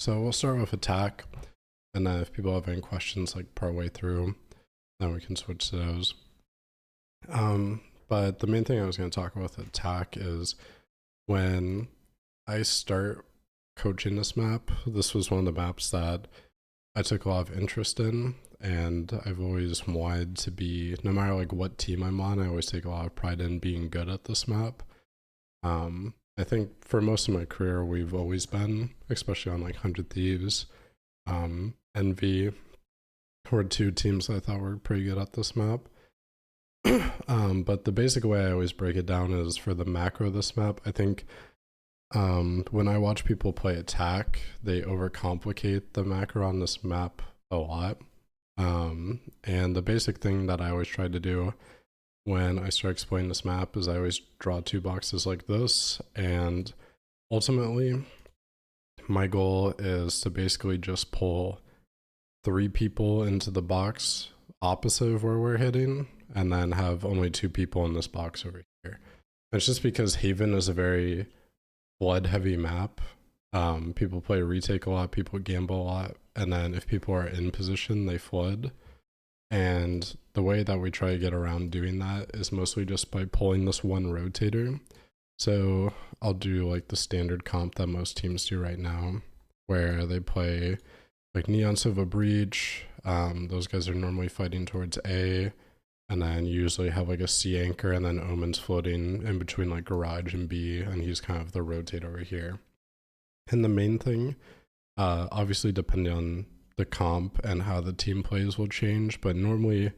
So we'll start with attack, and then if people have any questions like partway through, then we can switch to those. But the main thing I was going to talk about with attack is when I start coaching this map, this was one of the maps that I took a lot of interest in, and I've always wanted to be, no matter like what team I'm on, I always take a lot of pride in being good at this map. I think for most of my career, we've always been, especially on like 100 Thieves, Envy, were two teams I thought were pretty good at this map. But the basic way I always break it down is for the macro of this map. I think when I watch people play attack, they overcomplicate the macro on this map a lot. And the basic thing that I always try to do when I start explaining this map is I always draw two boxes like this, and ultimately my goal is to basically just pull 3 people into the box opposite of where we're hitting, and then have only 2 people in this box over here. And it's just because Haven is a very blood heavy map. People play retake a lot, people gamble a lot, and then if people are in position, they flood. And the way that we try to get around doing that is mostly just by pulling this one rotator. So I'll do like the standard comp that most teams do right now, where they play like Nuances of a Breach. Those guys are normally fighting towards A, and then you usually have like a C anchor, and then Omen's floating in between like Garage and B, and he's kind of the rotate over here. And the main thing, obviously depending on the comp and how the team plays will change, but normally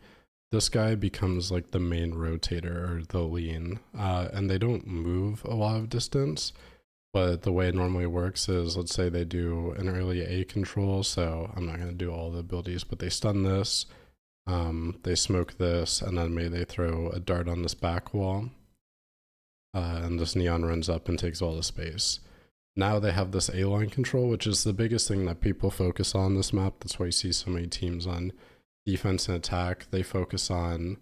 this guy becomes like the main rotator or the lean, and they don't move a lot of distance. But the way it normally works is, let's say they do an early A control, so I'm not going to do all the abilities, but they stun this, they smoke this, and then maybe they throw a dart on this back wall, and this neon runs up and takes all the space. Now they have this A-line control, which is the biggest thing that people focus on this map. That's why you see so many teams on defense and attack. They focus on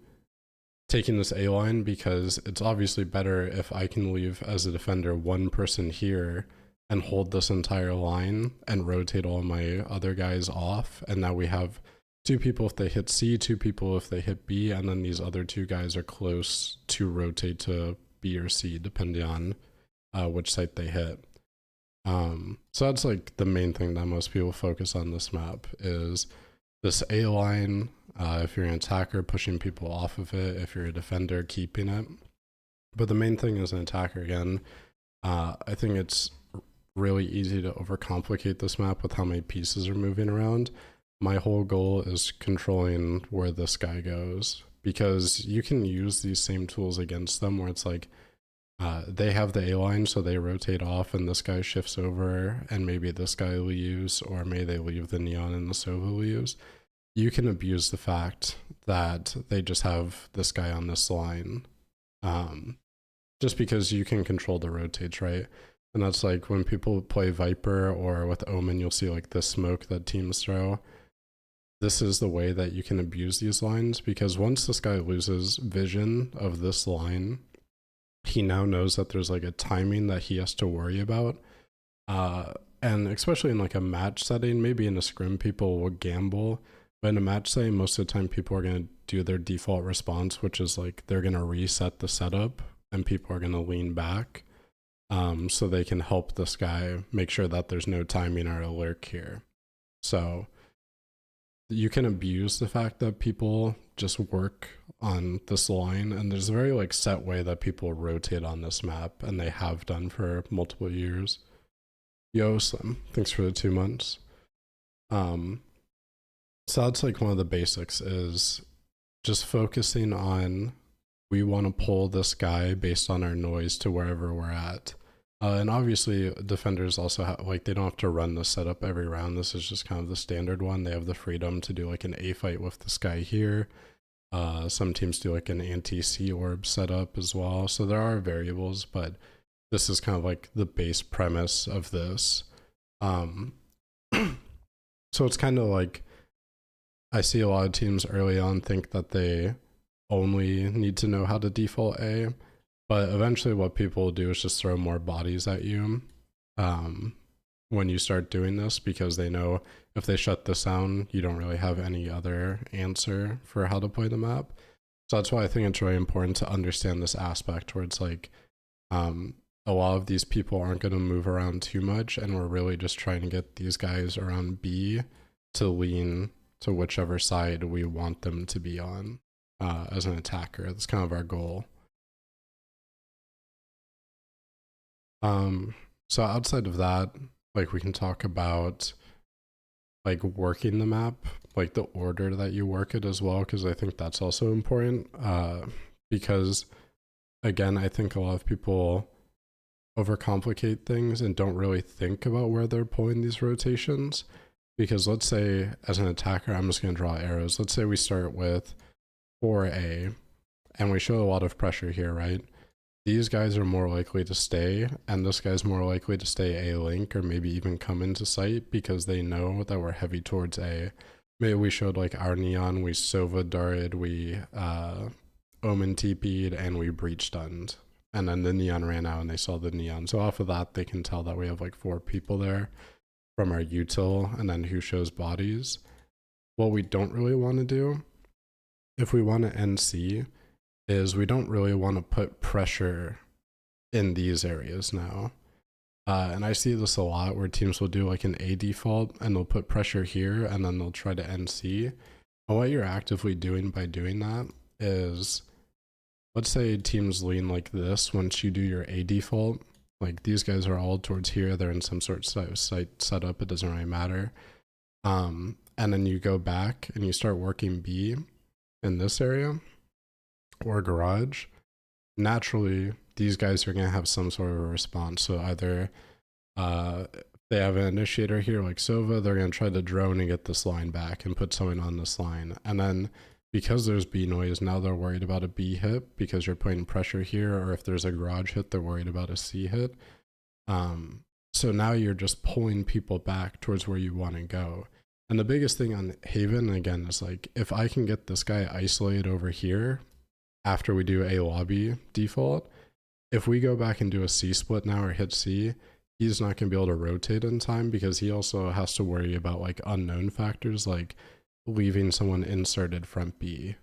taking this A-line because it's obviously better if I can leave as a defender 1 person here and hold this entire line and rotate all my other guys off. And now we have 2 people if they hit C, 2 people if they hit B, and then these other 2 guys are close to rotate to B or C, depending on which site they hit. So that's like the main thing that most people focus on this map is this A line. If you're an attacker, pushing people off of it. If you're a defender, keeping it. But the main thing is an attacker again. I think it's really easy to overcomplicate this map with how many pieces are moving around. My whole goal is controlling where this guy goes, because you can use these same tools against them where it's like, they have the A line, so they rotate off and this guy shifts over and maybe this guy leaves, or maybe they leave the neon and the Sova leaves. You can abuse the fact that they just have this guy on this line, just because you can control the rotates, right? And that's like when people play Viper or with Omen, you'll see like this smoke that teams throw. This is the way that you can abuse these lines, because once this guy loses vision of this line, he now knows that there's like a timing that he has to worry about. And especially in like a match setting, maybe in a scrim, people will gamble. But in a match setting, most of the time people are going to do their default response, which is like they're going to reset the setup and people are going to lean back. So they can help this guy make sure that there's no timing or a lurk here. So you can abuse the fact that people just work on this line, and there's a very like set way that people rotate on this map, and they have done for multiple years. Yo, Slim, thanks for the 2 months. So that's like one of the basics, is just focusing on, we want to pull this guy based on our noise to wherever we're at. And obviously defenders also have, like, they don't have to run the setup every round. This is just kind of the standard one. They have the freedom to do like an A fight with this guy here. Some teams do like an anti-C orb setup as well. So there are variables, but this is kind of like the base premise of this. So it's kind of like, I see a lot of teams early on think that they only need to know how to default A, but eventually what people will do is just throw more bodies at you. when you start doing this, because they know if they shut this down, you don't really have any other answer for how to play the map. So that's why I think it's really important to understand this aspect where it's like, a lot of these people aren't going to move around too much, and we're really just trying to get these guys around B to lean to whichever side we want them to be on as an attacker. That's kind of our goal. So outside of that, like we can talk about like working the map, like the order that you work it as well, because I think that's also important. Because again, I think a lot of people overcomplicate things and don't really think about where they're pulling these rotations. Because let's say as an attacker, I'm just going to draw arrows. Let's say we start with 4A and we show a lot of pressure here, right? These guys are more likely to stay, and this guy's more likely to stay A link or maybe even come into sight because they know that we're heavy towards A. Maybe we showed like our neon, we Sova darted, we Omen TP'd, and we breach stunned. And then the neon ran out and they saw the neon. So off of that, they can tell that we have like 4 people there from our util and then who shows bodies. What we don't really want to do, if we want to NC, is we don't really want to put pressure in these areas now. And I see this a lot where teams will do like an A default and they'll put pressure here and then they'll try to NC. And what you're actively doing by doing that is, let's say teams lean like this once you do your A default. Like these guys are all towards here, they're in some sort of site setup, it doesn't really matter. And then you go back and you start working B in this area or garage. Naturally, these guys are going to have some sort of a response. So either they have an initiator here like Sova, they're going to try to drone and get this line back and put someone on this line. And then because there's B noise, now they're worried about a B hit because you're putting pressure here, or if there's a garage hit, they're worried about a C hit. So now you're just pulling people back towards where you want to go. And the biggest thing on Haven, again, is like, if I can get this guy isolated over here after we do a lobby default, if we go back and do a C split now or hit C, he's not going to be able to rotate in time because he also has to worry about like unknown factors like leaving someone inserted front B,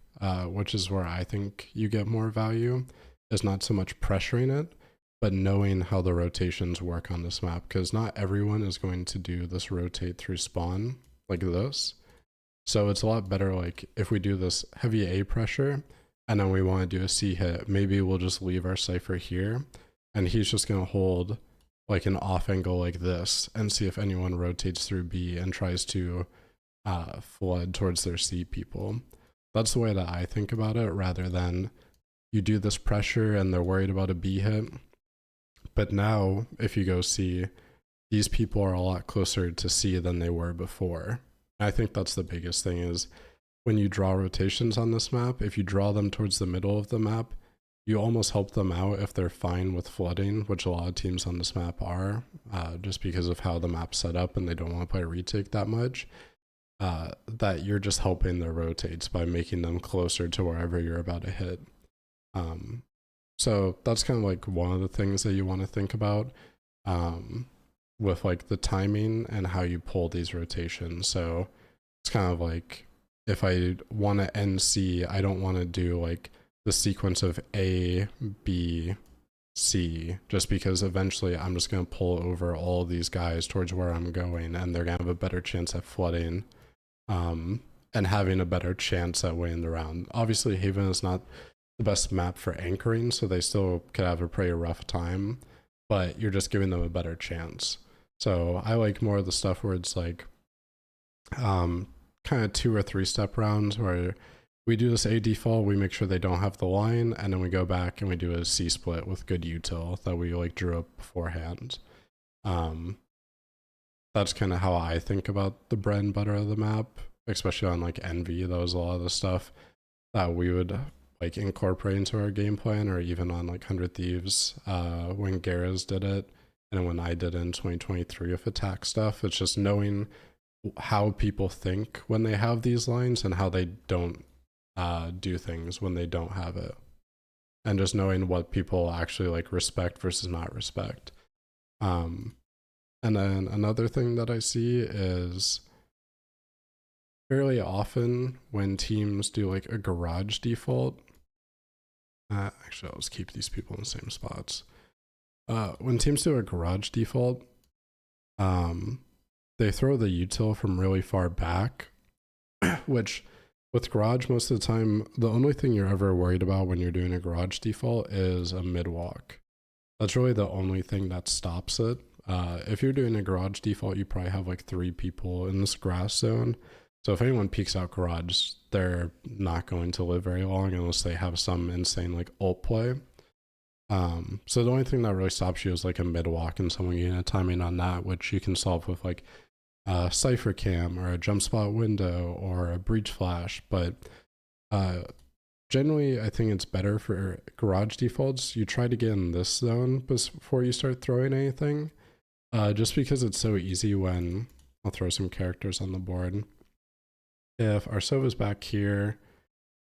which is where I think you get more value, is not so much pressuring it, but knowing how the rotations work on this map, because not everyone is going to do this rotate through spawn like this. So it's a lot better like if we do this heavy A pressure and then we want to do a C hit, maybe we'll just leave our cipher here and he's just going to hold like an off angle like this and see if anyone rotates through B and tries to flood towards their C people. That's the way that I think about it, rather than you do this pressure and they're worried about a B hit. But now, if you go C, these people are a lot closer to C than they were before. I think that's the biggest thing, is when you draw rotations on this map, if you draw them towards the middle of the map, you almost help them out if they're fine with flooding, which a lot of teams on this map are, just because of how the map's set up and they don't want to play retake that much. That you're just helping their rotates by making them closer to wherever you're about to hit. So that's kind of like one of the things that you want to think about with like the timing and how you pull these rotations. So it's kind of like, if I want to NC, I don't want to do like the sequence of A, B, C, just because eventually I'm just going to pull over all these guys towards where I'm going and they're going to have a better chance at flooding and having a better chance at winning the round. Obviously, Haven is not the best map for anchoring, so they still could have a pretty rough time, but you're just giving them a better chance. So I like more of the stuff where it's like kind of 2 or 3 step rounds where we do this A default, we make sure they don't have the line, and then we go back and we do a C split with good util that we like drew up beforehand. That's kind of how I think about the bread and butter of the map, especially on like Envy. That was a lot of the stuff that we would like incorporate into our game plan, or even on like 100 Thieves when Garras did it, and when I did it in 2023 with attack stuff. It's just knowing how people think when they have these lines and how they don't do things when they don't have it, and just knowing what people actually like respect versus not respect. And then another thing that I see is fairly often when teams do like a garage default. Actually, I'll just keep these people in the same spots. When teams do a garage default, they throw the util from really far back, which with garage, most of the time, the only thing you're ever worried about when you're doing a garage default is a mid walk. That's really the only thing that stops it. If you're doing a garage default, you probably have like 3 people in this grass zone. So if anyone peeks out garage, they're not going to live very long unless they have some insane like ult play. So the only thing that really stops you is like a mid walk and someone getting a timing on that, which you can solve with like a cipher cam or a jump spot window or a breach flash. But generally, I think it's better for garage defaults. You try to get in this zone before you start throwing anything, just because it's so easy when I'll throw some characters on the board. If our Sova's back here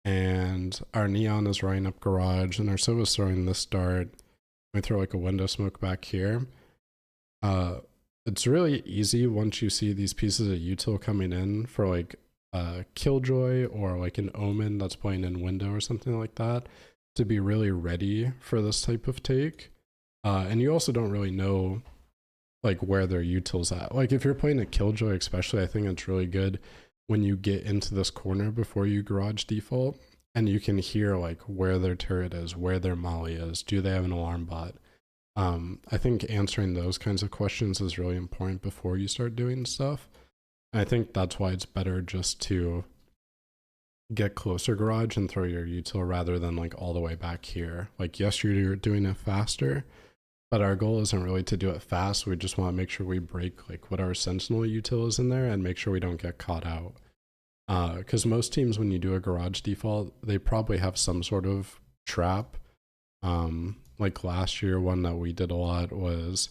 and our Neon is running up garage and our Sova's throwing this dart, we throw like a window smoke back here. It's really easy once you see these pieces of util coming in for like Killjoy or like an Omen that's playing in window or something like that to be really ready for this type of take. And you also don't really know like where their util's at. Like if you're playing a Killjoy especially, I think it's really good when you get into this corner before you garage default and you can hear like where their turret is, where their molly is, do they have an alarm bot? I think answering those kinds of questions is really important before you start doing stuff. And I think that's why it's better just to get closer garage and throw your util rather than like all the way back here. Like yes, you're doing it faster, but our goal isn't really to do it fast. We just want to make sure we break like what our sentinel util is in there and make sure we don't get caught out. Because most teams, when you do a garage default, they probably have some sort of trap. Like last year, one that we did a lot was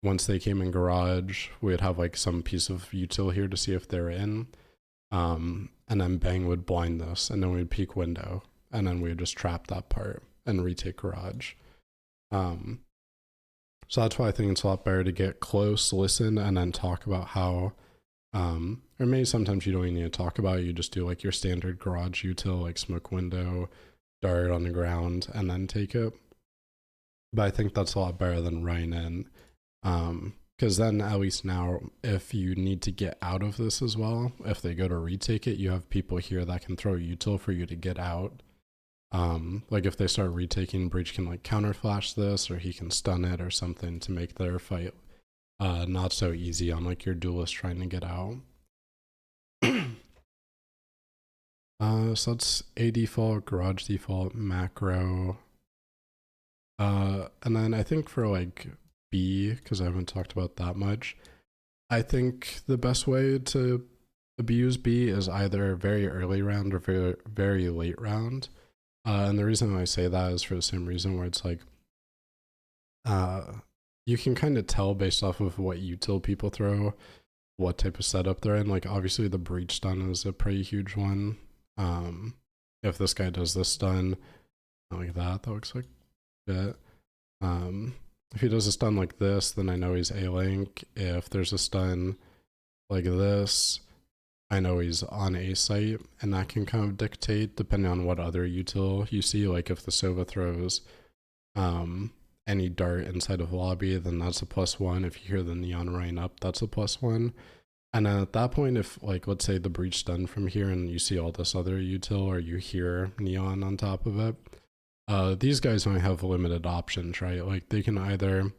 once they came in garage, we'd have like some piece of util here to see if they're in. And then Bang would blind this, and then we'd peek window, and then we'd just trap that part and retake garage. So that's why I think it's a lot better to get close, listen, and then talk about how, or maybe sometimes you don't even need to talk about it, you just do like your standard garage util, like smoke window, dart on the ground, and then take it. But I think that's a lot better than running in. Because then at least now, if you need to get out of this as well, if they go to retake it, you have people here that can throw util for you to get out. Like if they start retaking, Breach can like counter flash this, or he can stun it or something to make their fight not so easy on like your duelist trying to get out. So that's A default, garage default, macro. And then I think for like B, because I haven't talked about that much, I think the best way to abuse B is either very early round or very, very late round. And the reason I say that is for the same reason where it's like, you can kind of tell based off of what util people throw, what type of setup they're in. Like obviously the breach stun is a pretty huge one. If this guy does this stun like that looks like it. If he does a stun like this, then I know he's A-Link. If there's a stun like this, I know he's on A site, and that can kind of dictate depending on what other util you see. Like if the Sova throws any dart inside of lobby, then that's a +1. If you hear the neon running up, that's a +1. And then at that point, if like let's say the breach stun from here and you see all this other util or you hear neon on top of it, these guys only have limited options, right? Like they can either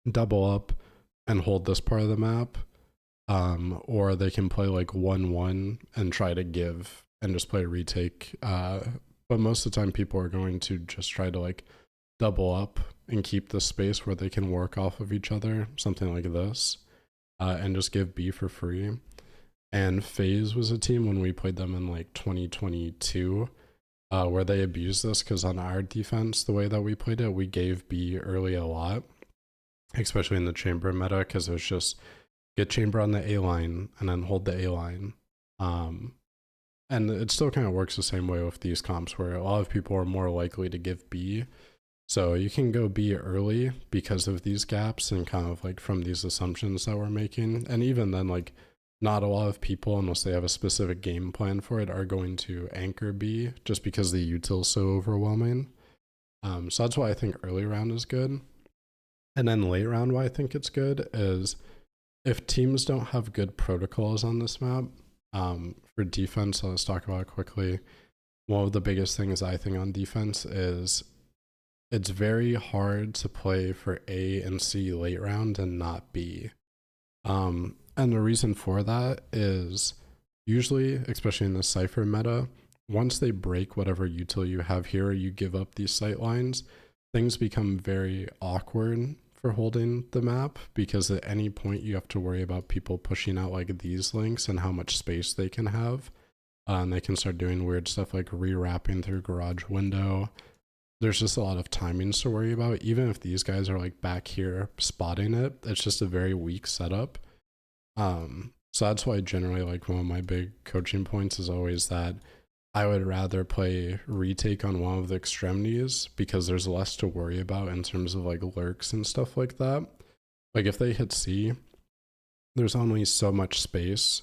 double up and hold this part of the map, or they can play like 1-1 and try to give and just play retake. But most of the time people are going to just try to like double up and keep the space where they can work off of each other, something like this, and just give B for free. And FaZe was a team when we played them in like 2022, where they abused this because on our defense, the way that we played it, we gave B early a lot, especially in the chamber meta, because it was just get chamber on the A line and then hold the A line. And it still kind of works the same way with these comps where a lot of people are more likely to give B. So you can go B early because of these gaps and kind of like from these assumptions that we're making. And even then, like, not a lot of people, unless they have a specific game plan for it, are going to anchor B just because the util is so overwhelming. So that's why I think early round is good. And then late round, why I think it's good is if teams don't have good protocols on this map, for defense, so let's talk about it quickly. One of the biggest things I think on defense is it's very hard to play for A and C late round and not B. And the reason for that is usually, especially in the Cypher meta, once they break whatever util you have here, you give up these sight lines, things become very awkward for holding the map because at any point you have to worry about people pushing out like these links and how much space they can have. And they can start doing weird stuff like rewrapping through garage window. There's just a lot of timings to worry about. Even if these guys are like back here spotting it, it's just a very weak setup. So that's why generally like one of my big coaching points is always that I would rather play retake on one of the extremities because there's less to worry about in terms of like lurks and stuff like that. Like if they hit C, there's only so much space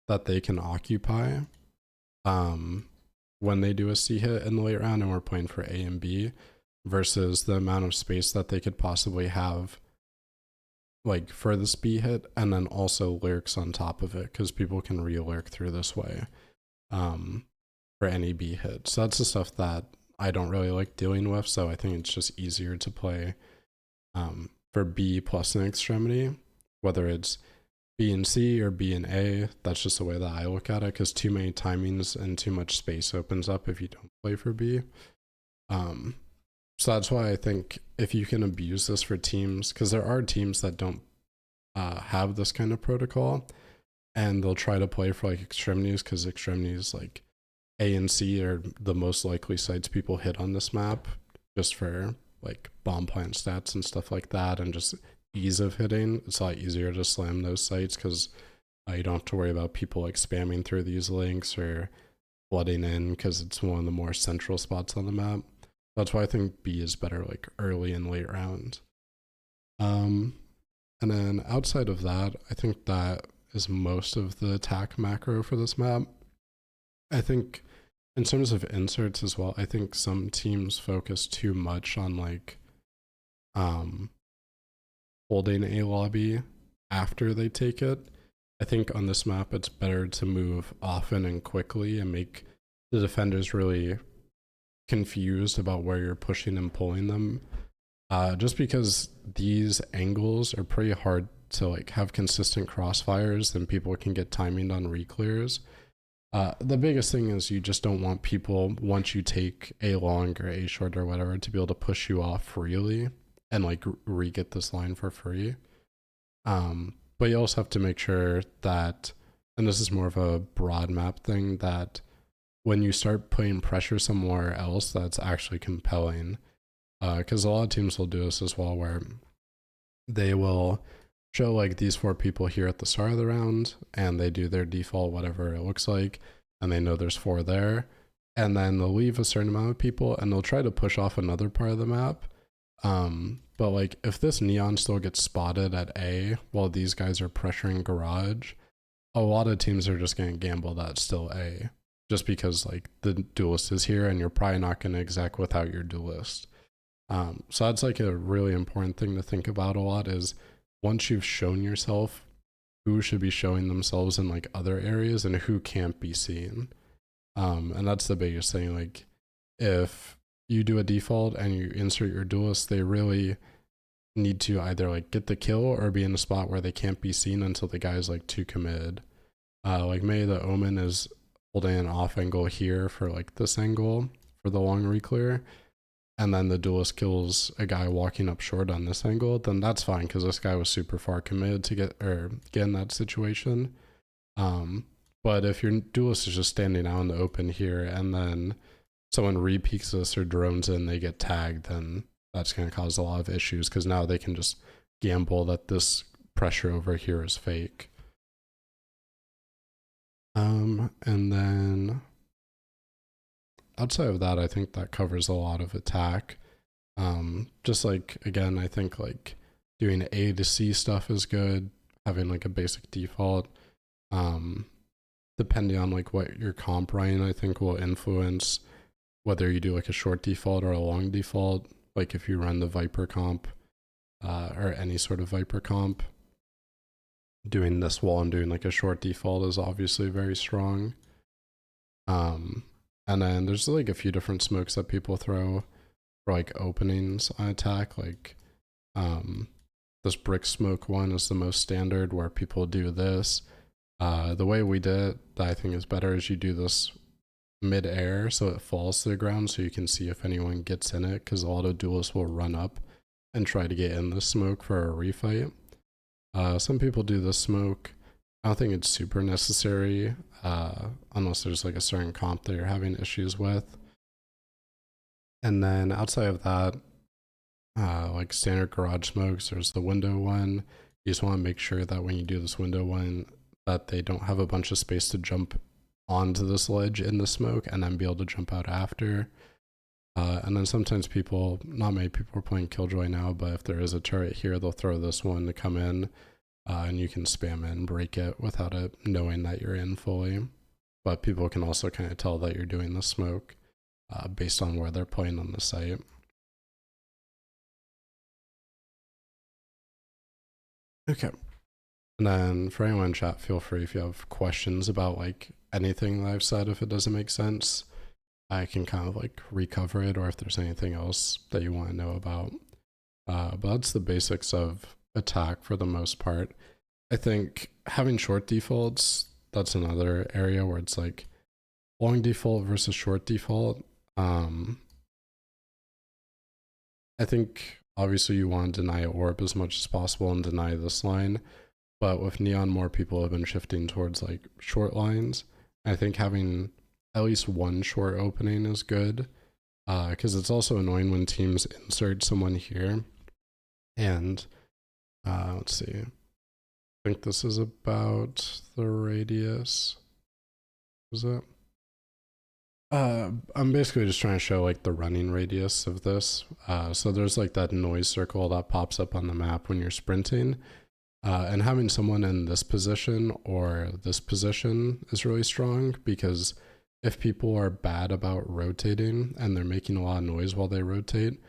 that they can occupy when they do a C hit in the late round and we're playing for A and B versus the amount of space that they could possibly have like for this B hit and then also lurks on top of it because people can re-lurk through this way for any B hit. So that's the stuff that I don't really like dealing with, so I think it's just easier to play for B plus an extremity, whether it's B and C or B and A. That's just the way that I look at it because too many timings and too much space opens up if you don't play for B. So that's why I think if you can abuse this for teams, because there are teams that don't have this kind of protocol and they'll try to play for like extremities because extremities like A and C are the most likely sites people hit on this map just for like bomb plant stats and stuff like that and just ease of hitting. It's a lot easier to slam those sites because you don't have to worry about people like spamming through these links or flooding in because it's one of the more central spots on the map. That's why I think B is better like early and late round. And then outside of that, I think that is most of the attack macro for this map. I think in terms of inserts as well, I think some teams focus too much on like holding a lobby after they take it. I think on this map it's better to move often and quickly and make the defenders really confused about where you're pushing and pulling them, just because these angles are pretty hard to like have consistent crossfires and people can get timing on reclears. The biggest thing is you just don't want people, once you take a long or a short or whatever, to be able to push you off freely and like re-get this line for free. But you also have to make sure that, and this is more of a broad map thing, that when you start putting pressure somewhere else, that's actually compelling. Because a lot of teams will do this as well, where they will show like these 4 people here at the start of the round, and they do their default, whatever it looks like, and they know there's 4 there. And then they'll leave a certain amount of people, and they'll try to push off another part of the map. But like if this neon still gets spotted at A while these guys are pressuring garage, a lot of teams are just going to gamble that it's still A. Just because like the duelist is here and you're probably not going to exec without your duelist. So that's like a really important thing to think about a lot is once you've shown yourself, who should be showing themselves in like other areas and who can't be seen. And that's the biggest thing. Like if you do a default and you insert your duelist, they really need to either like get the kill or be in a spot where they can't be seen until the guy's like too committed. Like maybe the Omen is holding an off angle here for like this angle for the long reclear, and then the duelist kills a guy walking up short on this angle, then that's fine because this guy was super far committed to get in that situation. But if your duelist is just standing out in the open here and then someone re-peeks this or drones in, they get tagged, then that's going to cause a lot of issues because now they can just gamble that this pressure over here is fake. And then outside of that, I think that covers a lot of attack. Just like, again, I think like doing A to C stuff is good, having like a basic default. Depending on like what your comp running, I think will influence whether you do like a short default or a long default. Like if you run the Viper comp, or any sort of Viper comp, doing this wall and doing like a short default is obviously very strong. And then there's like a few different smokes that people throw for like openings on attack. Like this brick smoke one is the most standard, where people do this. The way we did it that I think is better is you do this mid-air so it falls to the ground so you can see if anyone gets in it, because a lot of duelists will run up and try to get in the smoke for a refight. Some people do the smoke. I don't think it's super necessary, unless there's like a certain comp that you're having issues with. And then outside of that, like standard garage smokes, there's the window one. You just want to make sure that when you do this window one, that they don't have a bunch of space to jump onto this ledge in the smoke and then be able to jump out after. And then sometimes people, not many people are playing Killjoy now, but if there is a turret here, they'll throw this one to come in, and you can spam it and break it without it knowing that you're in fully. But people can also kind of tell that you're doing the smoke based on where they're playing on the site. Okay. And then for anyone in chat, feel free if you have questions about like anything that I've said, if it doesn't make sense, I can kind of like recover it, or if there's anything else that you want to know about. But that's the basics of attack for the most part. I think having short defaults, that's another area where it's like long default versus short default. I think obviously you want to deny orb as much as possible and deny this line, but with Neon, more people have been shifting towards like short lines. I think having at least one short opening is good, because it's also annoying when teams insert someone here. And let's see, I think this is about the radius. Is it? I'm basically just trying to show like the running radius of this. So there's like that noise circle that pops up on the map when you're sprinting. And having someone in this position or this position is really strong, because if people are bad about rotating and they're making a lot of noise while they rotate,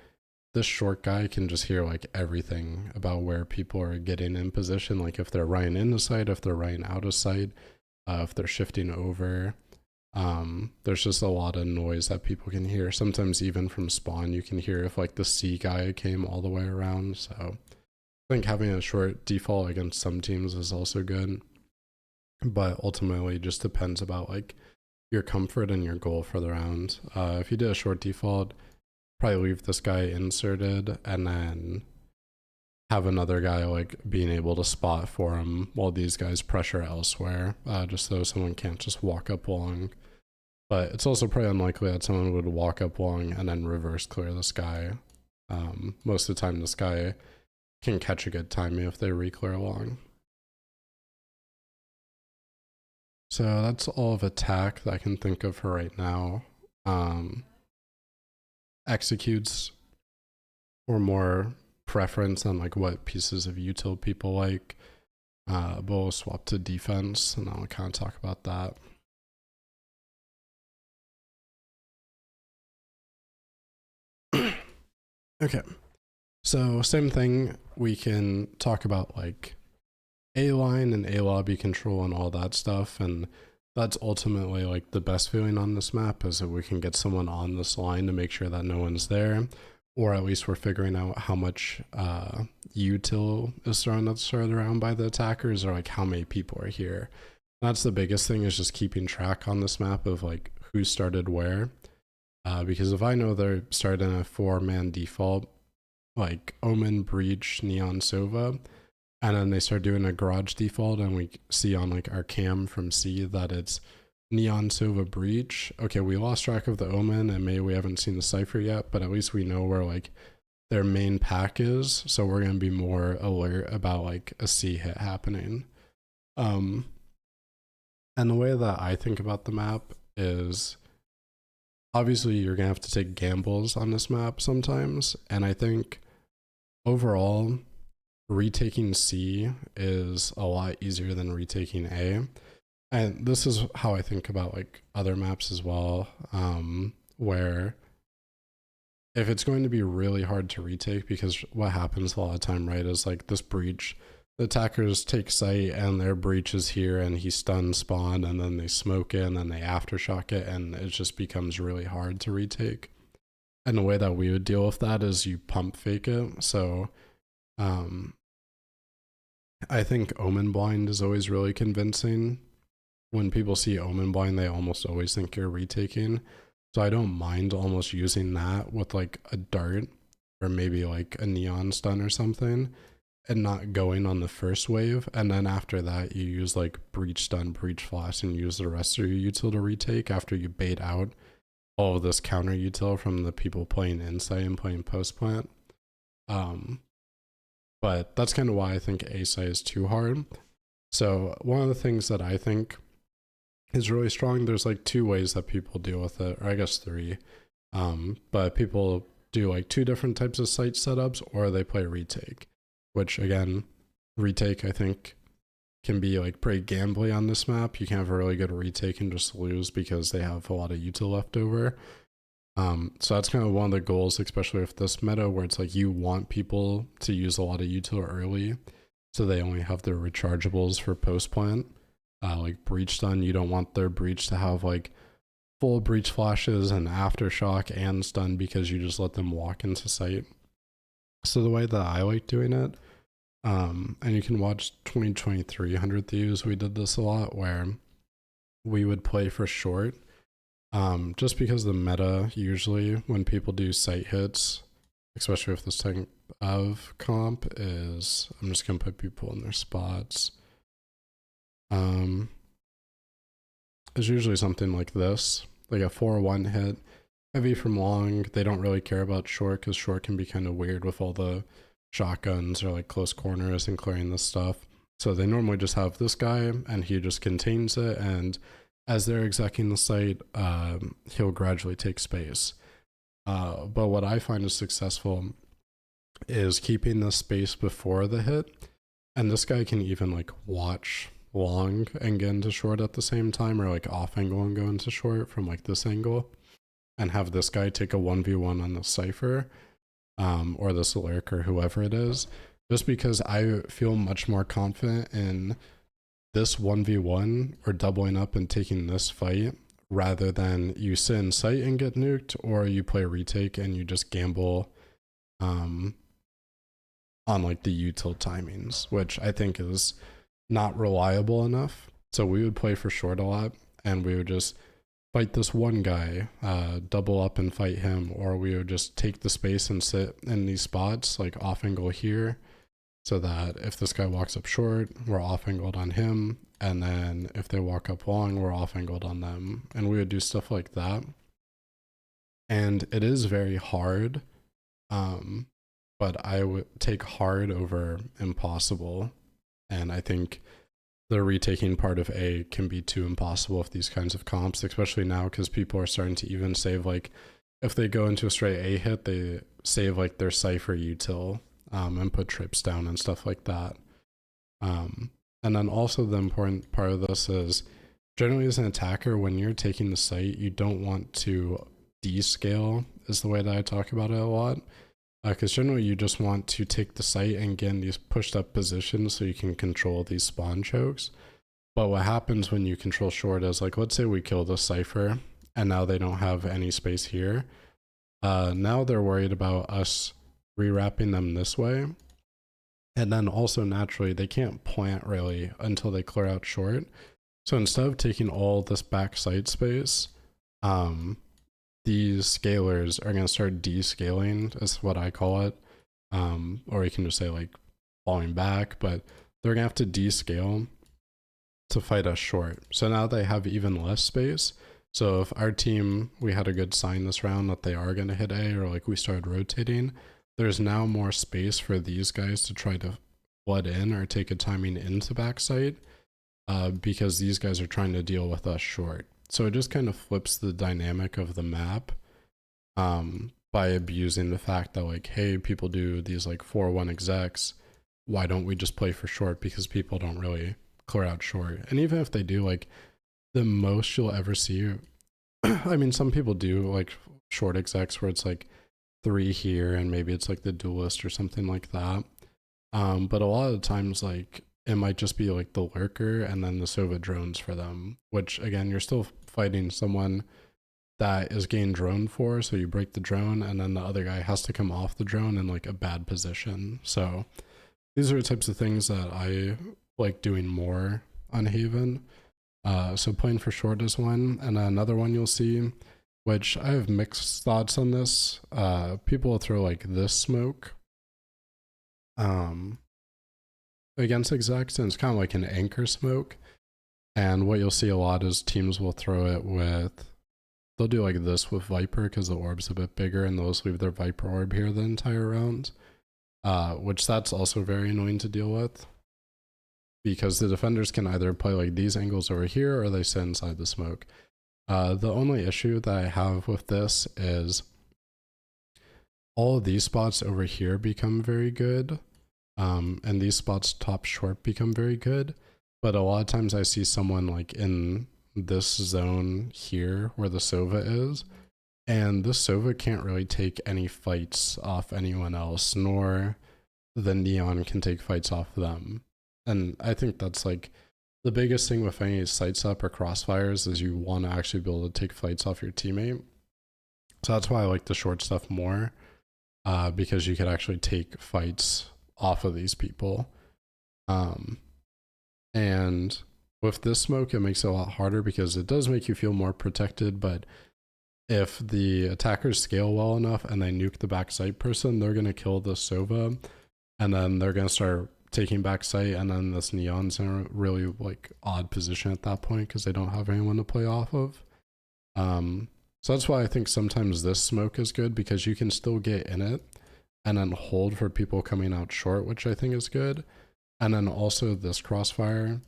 this short guy can just hear like everything about where people are getting in position. Like if they're running into sight, if they're running out of sight, if they're shifting over. There's just a lot of noise that people can hear. Sometimes even from spawn, you can hear if like the C guy came all the way around. So I think having a short default against some teams is also good, but ultimately it just depends about like your comfort and your goal for the round. If you did a short default, probably leave this guy inserted and then have another guy like being able to spot for him while these guys pressure elsewhere, just so someone can't just walk up long. But it's also pretty unlikely that someone would walk up long and then reverse clear this guy. Most of the time this guy can catch a good timing if they re-clear long. So that's all of attack that I can think of for right now. Executes, or more preference on like what pieces of util people like. But we'll swap to defense and I'll kind of talk about that. Okay, so same thing, we can talk about like A-line and A-lobby control and all that stuff, and that's ultimately like the best feeling on this map, is that we can get someone on this line to make sure that no one's there, or at least we're figuring out how much util is thrown that's thrown around by the attackers, or like how many people are here. That's the biggest thing, is just keeping track on this map of like who started where. Because if I know they're starting a 4-man default, like Omen, Breach, Neon, Sova, and then they start doing a garage default and we see on like our cam from C that it's Neon, Sova, Breach, okay, we lost track of the Omen and maybe we haven't seen the Cypher yet, but at least we know where like their main pack is, so we're going to be more alert about like a C hit happening. And the way that I think about the map is obviously you're gonna have to take gambles on this map sometimes, and I think overall retaking C is a lot easier than retaking A. And this is how I think about like other maps as well, where if it's going to be really hard to retake, because what happens a lot of time, right, is like this breach, the attackers take sight and their breach is here and he stun spawn and then they smoke it and then they aftershock it and it just becomes really hard to retake. And the way that we would deal with that is you pump fake it. So I think Omen Blind is always really convincing. When people see Omen Blind, they almost always think you're retaking. So I don't mind almost using that with like a dart or maybe like a neon stun or something and not going on the first wave. And then after that, you use like breach stun, breach flash, and use the rest of your util to retake after you bait out all of this counter util from the people playing insight and playing post plant. But that's kind of why I think A-site is too hard. So one of the things that I think is really strong, there's like two ways that people deal with it, or I guess three. But people do like two different types of site setups, or they play retake, which again, retake I think can be like pretty gambly on this map. You can have a really good retake and just lose because they have a lot of util left over. So that's kind of one of the goals, especially with this meta, where it's like you want people to use a lot of util early, so they only have their rechargeables for post plant. Like breach stun, you don't want their breach to have like full breach flashes and aftershock and stun because you just let them walk into sight. So the way that I like doing it, and you can watch 2023 100 Thieves, we did this a lot where we would play for short. Just because the meta usually when people do sight hits, especially with this type of comp, is I'm just gonna put people in their spots. It's usually something like this, like a 4-1 hit, heavy from long. They don't really care about short because short can be kind of weird with all the shotguns or like close corners and clearing this stuff. So they normally just have this guy and he just contains it, and as they're executing the site, he'll gradually take space. But what I find is successful is keeping the space before the hit, and this guy can even like watch long and get into short at the same time, or like off angle and go into short from like this angle, and have this guy take a 1v1 on the cipher, or this lurk or whoever it is, just because I feel much more confident in this 1v1 or doubling up and taking this fight rather than you sit in sight and get nuked, or you play retake and you just gamble on like the util timings, which I think is not reliable enough. So we would play for short a lot and we would just fight this one guy, double up and fight him, or we would just take the space and sit in these spots like off angle here, so that if this guy walks up short, we're off angled on him, and then if they walk up long, we're off angled on them. And we would do stuff like that. And it is very hard, but I would take hard over impossible. And I think the retaking part of A can be too impossible with these kinds of comps, especially now because people are starting to even save, like, if they go into a straight A hit, they save like their cipher util and put trips down and stuff like that. And then also the important part of this is generally as an attacker, when you're taking the site, you don't want to descale, is the way that I talk about it a lot. Because generally you just want to take the site and get in these pushed up positions so you can control these spawn chokes. But what happens when you control short is, like, let's say we kill the cipher and now they don't have any space here. Now they're worried about us rewrapping them this way. And then also naturally they can't plant really until they clear out short. So instead of taking all this back site space, these scalers are going to start descaling, is what I call it. Or you can just say like falling back, but they're going to have to descale to fight us short. So now they have even less space. So if our team, we had a good sign this round that they are going to hit A, or like we started rotating, there's now more space for these guys to try to flood in or take a timing into backside, because these guys are trying to deal with us short. So it just kind of flips the dynamic of the map by abusing the fact that like, hey, people do these like 4-1 execs. Why don't we just play for short? Because people don't really clear out short. And even if they do, like the most you'll ever see, I mean, some people do like short execs where it's like 3 here and maybe it's like the duelist or something like that. But a lot of the times, like it might just be like the lurker and then the Sova drones for them, which again, you're still fighting someone that is getting drone for, so you break the drone and then the other guy has to come off the drone in like a bad position. So these are the types of things that I like doing more on Haven. So playing for short is one, and another one you'll see, which I have mixed thoughts on this. People will throw like this smoke against execs, and it's kind of like an anchor smoke. And what you'll see a lot is teams will throw it with, they'll do like this with Viper because the orb's a bit bigger, and they'll just leave their Viper orb here the entire round, which that's also very annoying to deal with because the defenders can either play like these angles over here or they sit inside the smoke. The only issue that I have with this is all of these spots over here become very good, and these spots top short become very good, but a lot of times I see someone like in this zone here where the Sova is, and this Sova can't really take any fights off anyone else, nor the Neon can take fights off them. And I think that's like the biggest thing with any sights up or crossfires is you want to actually be able to take fights off your teammate. So that's why I like the short stuff more, because you could actually take fights off of these people. And with this smoke, it makes it a lot harder because it does make you feel more protected, but if the attackers scale well enough and they nuke the backside person, they're going to kill the Sova, and then they're going to start taking back sight, and then this Neon's in a really like odd position at that point because they don't have anyone to play off of. So that's why I think sometimes this smoke is good, because you can still get in it and then hold for people coming out short, which I think is good. And then also this crossfire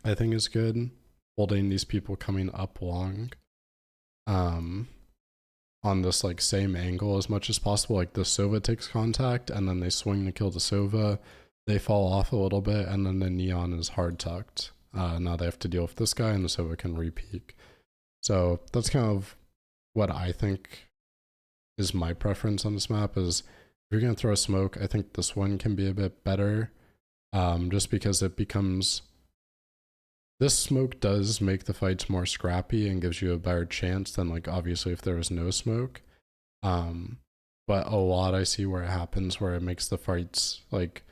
I think is good, holding these people coming up long on this like same angle as much as possible. Like the Sova takes contact and then they swing to kill the Sova, they fall off a little bit, and then the Neon is hard tucked. Now they have to deal with this guy and the Sova can repeak. So that's kind of what I think is my preference on this map. Is if you're going to throw a smoke, I think this one can be a bit better, just because it becomes, this smoke does make the fights more scrappy and gives you a better chance than like obviously if there was no smoke. But a lot I see where it happens where it makes the fights like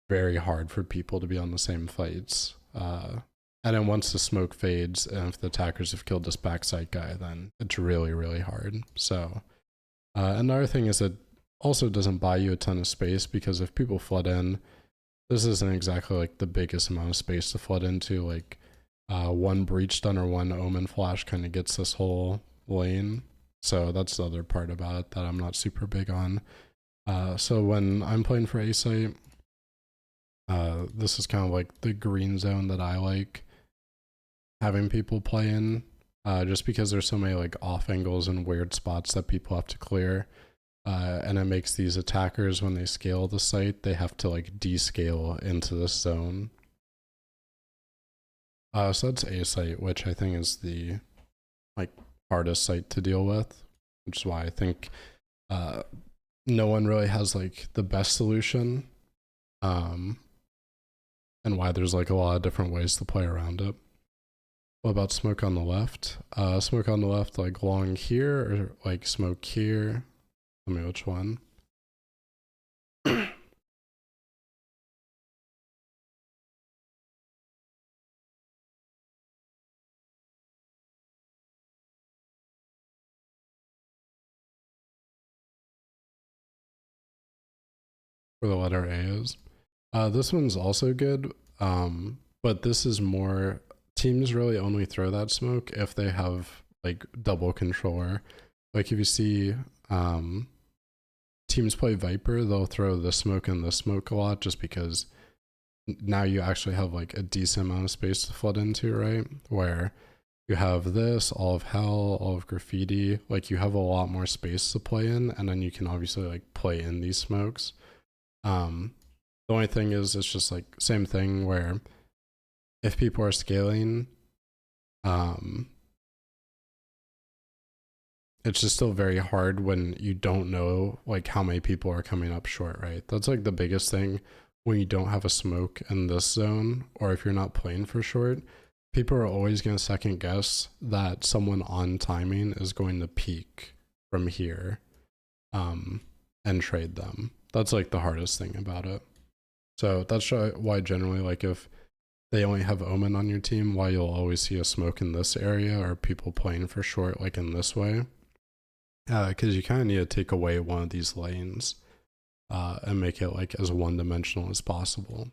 very hard for people to be on the same fights. And then once the smoke fades, and if the attackers have killed this backside guy, then it's really, really hard. So another thing is it also doesn't buy you a ton of space, because if people flood in, this isn't exactly like the biggest amount of space to flood into. Like one breach stun or one omen flash kind of gets this whole lane. So that's the other part about it that I'm not super big on. So when I'm playing for A site, this is kind of like the green zone that I like having people play in, just because there's so many like off angles and weird spots that people have to clear. And it makes these attackers, when they scale the site, they have to like descale into this zone. So that's A site, which I think is the like hardest site to deal with, which is why I think no one really has like the best solution, and why there's like a lot of different ways to play around it. What about smoke on the left? Smoke on the left, like long here, or like smoke here? Tell me which one. For the letter A is. This one's also good, but this is more, teams really only throw that smoke if they have like double controller. Like if you see teams play Viper, they'll throw this smoke and this smoke a lot, just because now you actually have like a decent amount of space to flood into, right? Where You have this, all of hell, all of graffiti. Like you have a lot more space to play in, and then you can obviously like play in these smokes. The only thing is, it's just like same thing where if people are scaling, um, it's just still very hard when you don't know like how many people are coming up short, right? That's like the biggest thing when you don't have a smoke in this zone, or if you're not playing for short, people are always going to second guess that someone on timing is going to peak from here, and trade them. That's like the hardest thing about it. So that's why generally, like if they only have Omen on your team, why you'll always see a smoke in this area or people playing for short like in this way. Because you kind of need to take away one of these lanes and make it like as one-dimensional as possible.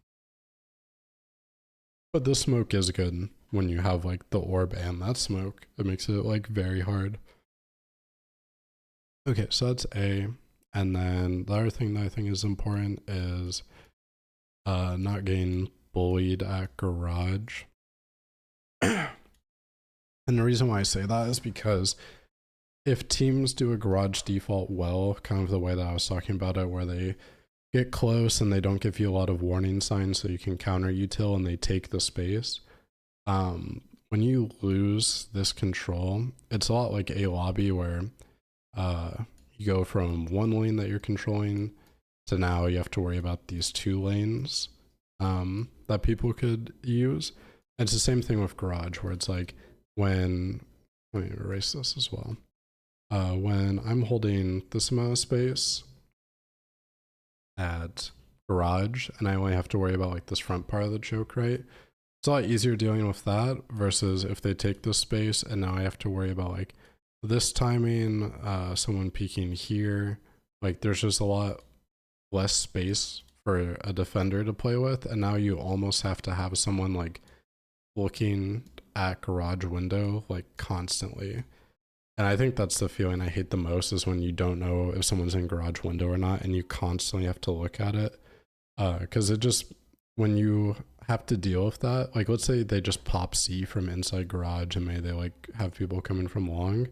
But this smoke is good when you have like the orb and that smoke. It makes it like very hard. Okay, so that's A. And then the other thing that I think is important is not getting bullied at garage. And the reason why I say that is because if teams do a garage default well, kind of the way that I was talking about it, where they get close and they don't give you a lot of warning signs so you can counter util and they take the space, when you lose this control, it's a lot like a lobby where you go from one lane that you're controlling to now you have to worry about these two lanes that people could use. And it's the same thing with garage where it's like when, let me erase this as well. When I'm holding this amount of space at garage and I only have to worry about like this front part of the choke, right? It's a lot easier dealing with that versus if they take this space and now I have to worry about like this timing, someone peeking here. Like there's just a lot less space for a defender to play with, and now you almost have to have someone like looking at garage window like constantly. And I think that's the feeling I hate the most, is when you don't know if someone's in garage window or not and you constantly have to look at it. Because it just, when you have to deal with that, like let's say they just pop C from inside garage and maybe they like have people coming from long,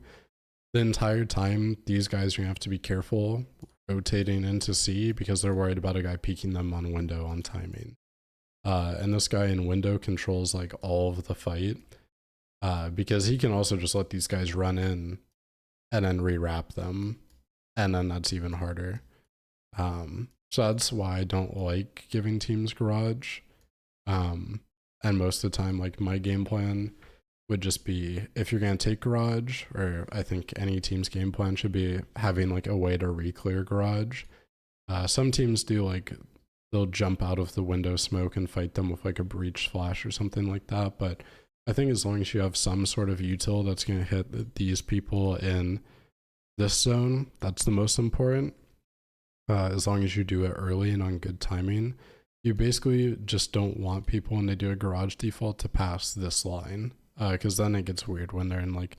the entire time these guys are gonna have to be careful rotating into C because they're worried about a guy peeking them on window on timing. And this guy in window controls like all of the fight, because he can also just let these guys run in and then rewrap them, and then that's even harder. So that's why I don't like giving teams garage. And most of the time, like my game plan would just be, if you're going to take garage, or I think any team's game plan should be having like a way to re-clear garage. Some teams do like, they'll jump out of the window smoke and fight them with like a breach flash or something like that. But I think as long as you have some sort of util that's going to hit these people in this zone, that's the most important. As long as you do it early and on good timing, you basically just don't want people when they do a garage default to pass this line. Because then it gets weird when they're in like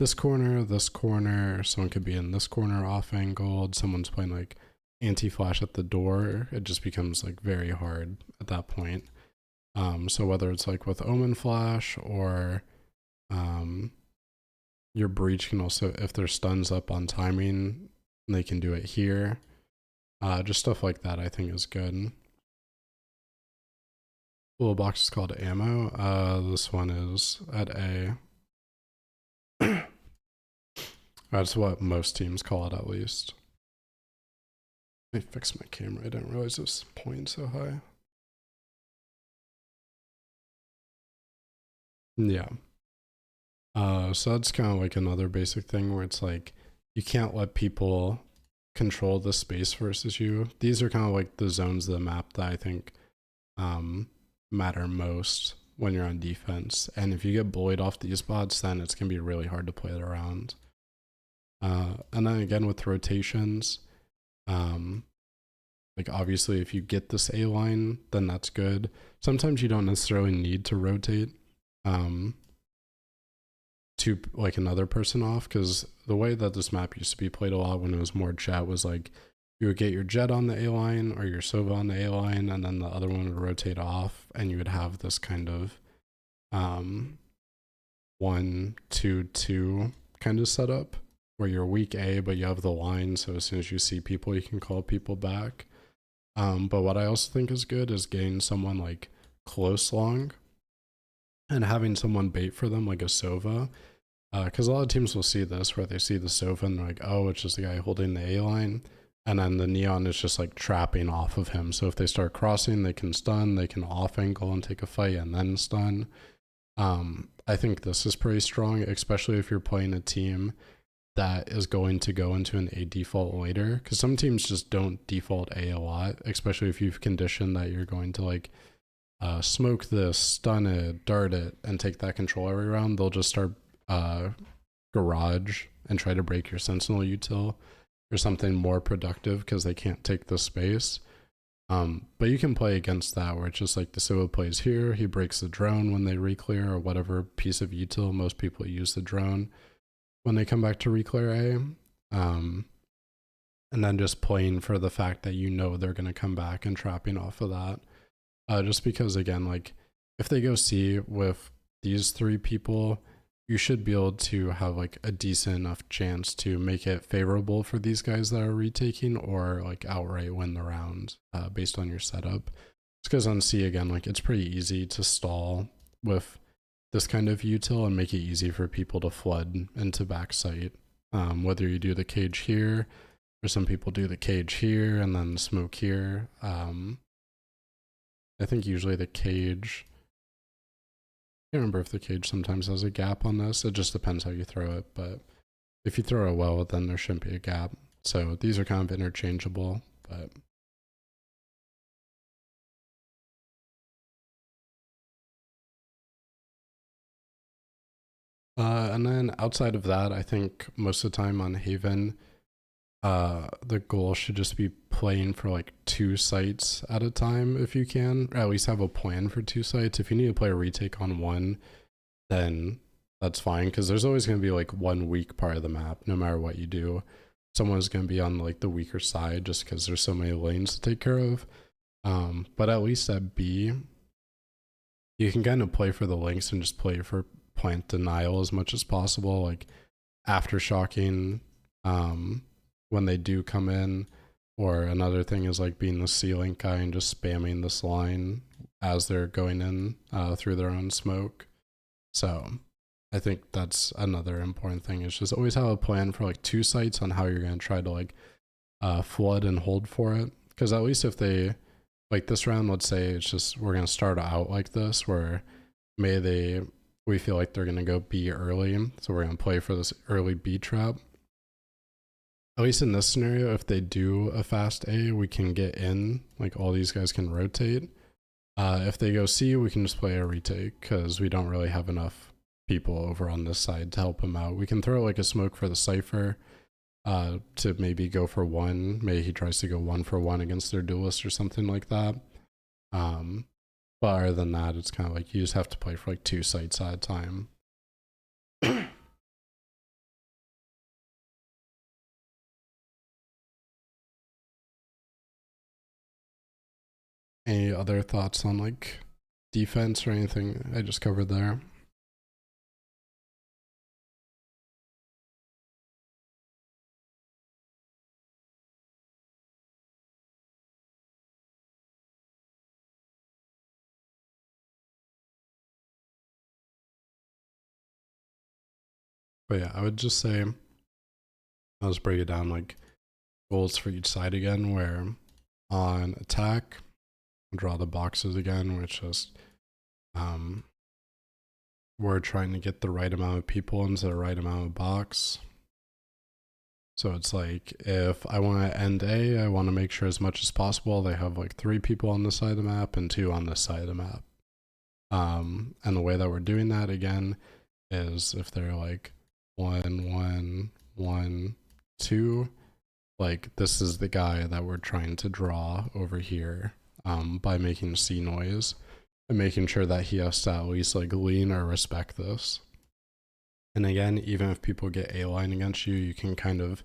this corner, someone could be in this corner off angled, someone's playing like anti-flash at the door. It just becomes like very hard at that point. So whether it's like with Omen Flash or your breach can also, if their stun's up on timing, they can do it here. Just stuff like that I think is good. Little box is called ammo. This one is at A. That's what most teams call it, at least. Let me fix my camera. I didn't realize it was pointing so high. Yeah. So that's kind of like another basic thing where it's like you can't let people control the space versus you. These are kind of like the zones of the map that I think matter most when you're on defense. And if you get bullied off these spots, then it's gonna be really hard to play it around. And then again with rotations, like obviously if you get this A line, then that's good. Sometimes you don't necessarily need to rotate to like another person off, because the way that this map used to be played a lot when it was more chat was like you would get your jet on the A line or your Sova on the A line, and then the other one would rotate off, and you would have this kind of 1-2-2 kind of setup where you're weak A, but you have the line. So as soon as you see people, you can call people back. But what I also think is good is getting someone like close long and having someone bait for them like a Sova. Because a lot of teams will see this where they see the Sova and they're like, oh, it's just the guy holding the A line. And then the Neon is just like trapping off of him. So if they start crossing, they can stun, they can off angle and take a fight and then stun. I think this is pretty strong, especially if you're playing a team that is going to go into an A default later. Because some teams just don't default A a lot, especially if you've conditioned that you're going to like smoke this, stun it, dart it, and take that control every round. They'll just start garage and try to break your sentinel util or something more productive because they can't take the space. But you can play against that where it's just like the Sova plays here, he breaks the drone when they reclear or whatever piece of util. Most people use the drone when they come back to reclear A. And then just playing for the fact that you know they're going to come back and trapping off of that. Just because, again, like if they go C with these three people, you should be able to have like a decent enough chance to make it favorable for these guys that are retaking or like outright win the round based on your setup. It's because on C, again, like it's pretty easy to stall with this kind of util and make it easy for people to flood into backside. Whether you do the cage here or some people do the cage here and then smoke here. I think usually the cage, I can't remember if the cage sometimes has a gap on this. It just depends how you throw it. But if you throw it well, then there shouldn't be a gap. So these are kind of interchangeable. But and then outside of that, I think most of the time on Haven, the goal should just be playing for like 2 sites at a time if you can, or at least have a plan for 2 sites. If you need to play a retake on one, then that's fine, because there's always going to be like one weak part of the map no matter what you do. Someone's going to be on like the weaker side just because there's so many lanes to take care of. But at least at B, you can kind of play for the links and just play for plant denial as much as possible, like aftershocking when they do come in. Or another thing is like being the C-Link guy and just spamming this line as they're going in through their own smoke. So I think that's another important thing, is just always have a plan for like 2 sites on how you're going to try to like flood and hold for it. Because at least if they, like this round, let's say it's just, we're going to start out like this, where we feel like they're going to go B early. So we're going to play for this early B trap. At least in this scenario, if they do a fast A, we can get in, like all these guys can rotate. If they go C, we can just play a retake because we don't really have enough people over on this side to help him out. We can throw like a smoke for the Cypher to maybe go for 1. Maybe he tries to go 1 for 1 against their duelist or something like that. But other than that, it's kind of like you just have to play for like 2 sites at a time. Any other thoughts on like defense or anything I just covered there? But yeah, I would just say, I'll just break it down like goals for each side again, where on attack, draw the boxes again, which is we're trying to get the right amount of people into the right amount of box. So it's like, if I want to end A, I want to make sure as much as possible they have like 3 people on this side of the map and 2 on this side of the map. And the way that we're doing that again is if they're like 1, 1, 1, 2, like this is the guy that we're trying to draw over here by making C noise and making sure that he has to at least like lean or respect this. And again, even if people get A line against you, you can kind of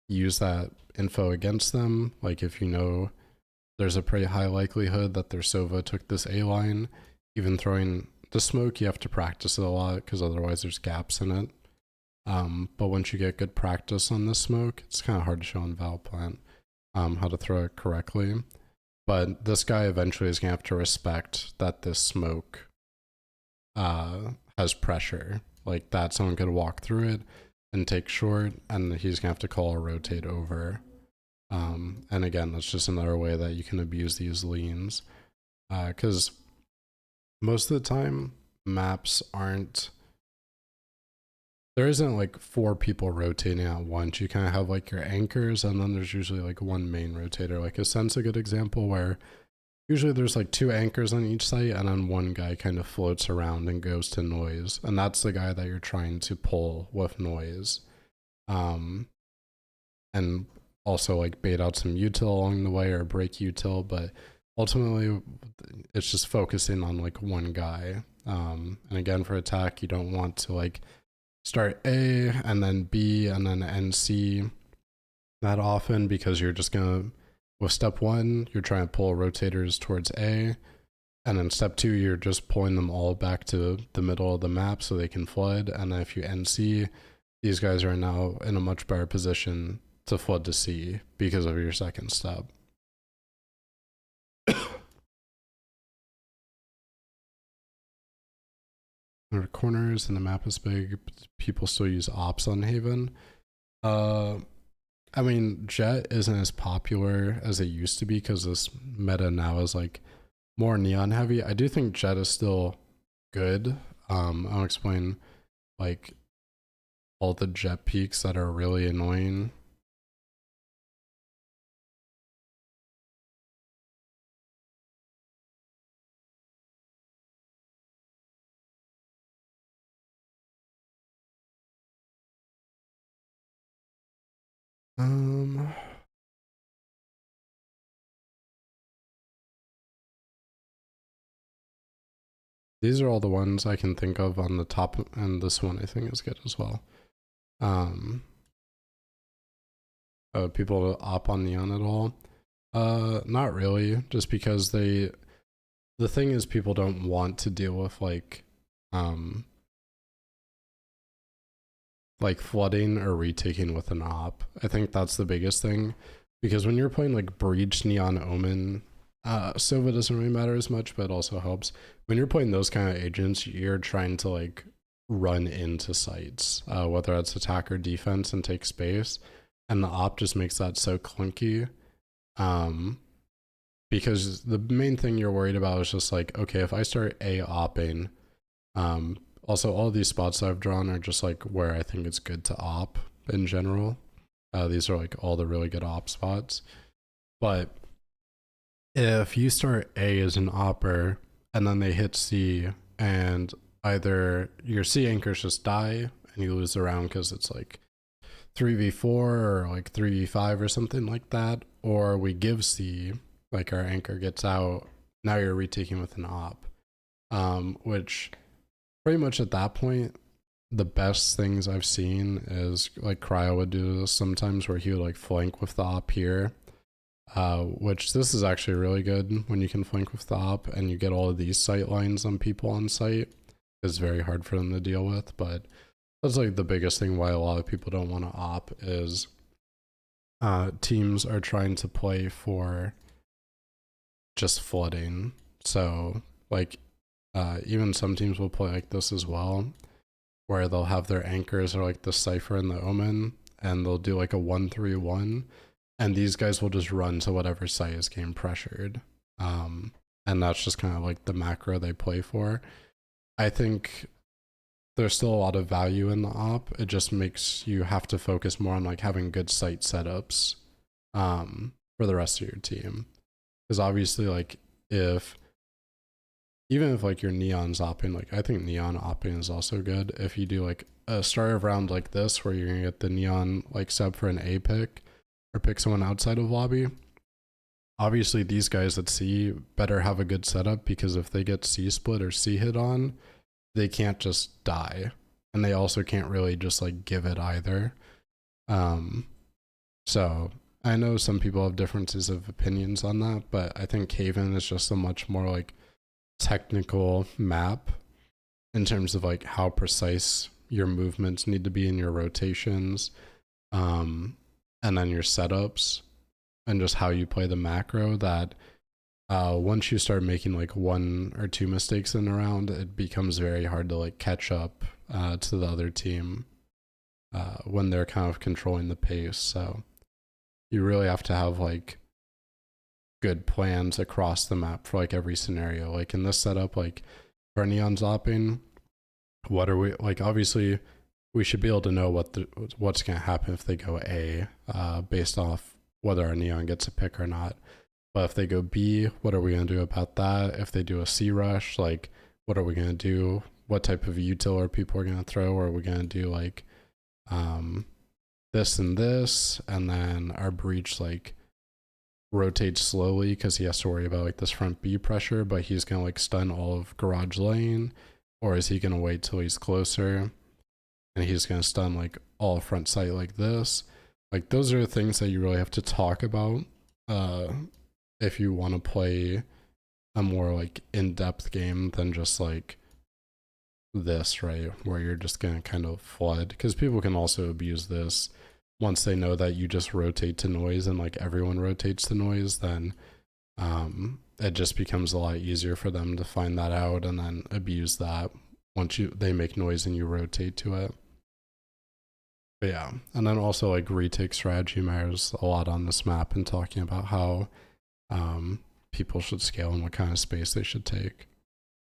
use that info against them. Like if you know there's a pretty high likelihood that their Sova took this A line, even throwing the smoke, you have to practice it a lot because otherwise there's gaps in it. But once you get good practice on the smoke, it's kind of hard to show in Val Plant how to throw it correctly. But this guy eventually is going to have to respect that this smoke has pressure. Like that someone could walk through it and take short, and he's going to have to call a rotate over. And again, that's just another way that you can abuse these leans. Because most of the time, maps aren't, there isn't like 4 people rotating at once. You kind of have like your anchors, and then there's usually like one main rotator. Like Ascent's a good example where usually there's like 2 anchors on each site, and then one guy kind of floats around and goes to noise. And that's the guy that you're trying to pull with noise. And also like bait out some util along the way or break util, but ultimately it's just focusing on like one guy. And again, for attack, you don't want to like start A and then B and then NC that often, because you're just gonna, with step 1, you're trying to pull rotators towards A, and then step 2, you're just pulling them all back to the middle of the map so they can flood. And then if you NC, these guys are now in a much better position to flood to C because of your second step. There are corners and the map is big. People still use ops on Haven. I mean, Jet isn't as popular as it used to be because this meta now is like more neon heavy. I do think Jet is still good. I'll explain like all the Jet peaks that are really annoying. These are all the ones I can think of on the top, and this one I think is good as well. People op on neon at all? Not really, just because the thing is people don't want to deal with like flooding or retaking with an op. I think that's the biggest thing, because when you're playing like Breach, Neon, Omen, Sova doesn't really matter as much, but it also helps. When you're playing those kind of agents, you're trying to like run into sites, whether that's attack or defense, and take space, and the op just makes that so clunky. Because the main thing you're worried about is just like, okay, if I start A opping, also all these spots I've drawn are just like where I think it's good to op in general. These are like all the really good op spots. But if you start A as an opper and then they hit C, and either your C anchors just die and you lose the round because it's like 3v4 or like 3v5 or something like that, or we give C, like our anchor gets out, now you're retaking with an op. Which pretty much at that point, the best things I've seen is like Cryo would do this sometimes, where he would like flank with the op here. Which this is actually really good when you can flank with the op and you get all of these sight lines on people on site. It's very hard for them to deal with, but that's like the biggest thing why a lot of people don't want to op is teams are trying to play for just flooding. So like even some teams will play like this as well, where they'll have their anchors or like the Cypher and the Omen, and they'll do like a 1-3-1, and these guys will just run to whatever site is getting pressured. And that's just kind of like the macro they play for. I think there's still a lot of value in the op. It just makes you have to focus more on like having good site setups for the rest of your team. Because obviously, like even if like your neon's opping, like I think neon opping is also good. If you do like a start of round like this, where you're gonna get the neon like sub for an A pick, or pick someone outside of lobby, obviously these guys at C better have a good setup, because if they get C split or C hit on, they can't just die, and they also can't really just like give it either. So I know some people have differences of opinions on that, but I think Haven is just a much more like technical map, in terms of like how precise your movements need to be in your rotations, and then your setups, and just how you play the macro, that once you start making like one or two mistakes in a round, it becomes very hard to like catch up to the other team when they're kind of controlling the pace. So you really have to have like good plans across the map for like every scenario. Like in this setup, like for neon zopping, what are we like? Obviously, we should be able to know what's going to happen if they go A, based off whether our neon gets a pick or not. But if they go B, what are we going to do about that? If they do a C rush, like what are we going to do? What type of util are people going to throw? Or are we going to do like this and this, and then our breach like rotates slowly because he has to worry about like this front B pressure, but he's going to like stun all of garage lane? Or is he going to wait till he's closer and he's going to stun like all front sight like this? Like those are the things that you really have to talk about if you want to play a more like in-depth game than just like this, right? Where you're just going to kind of flood, because people can also abuse this. Once they know that you just rotate to noise and like everyone rotates to noise, then it just becomes a lot easier for them to find that out and then abuse that once they make noise and you rotate to it. But yeah, and then also like retake strategy matters a lot on this map, and talking about how people should scale and what kind of space they should take.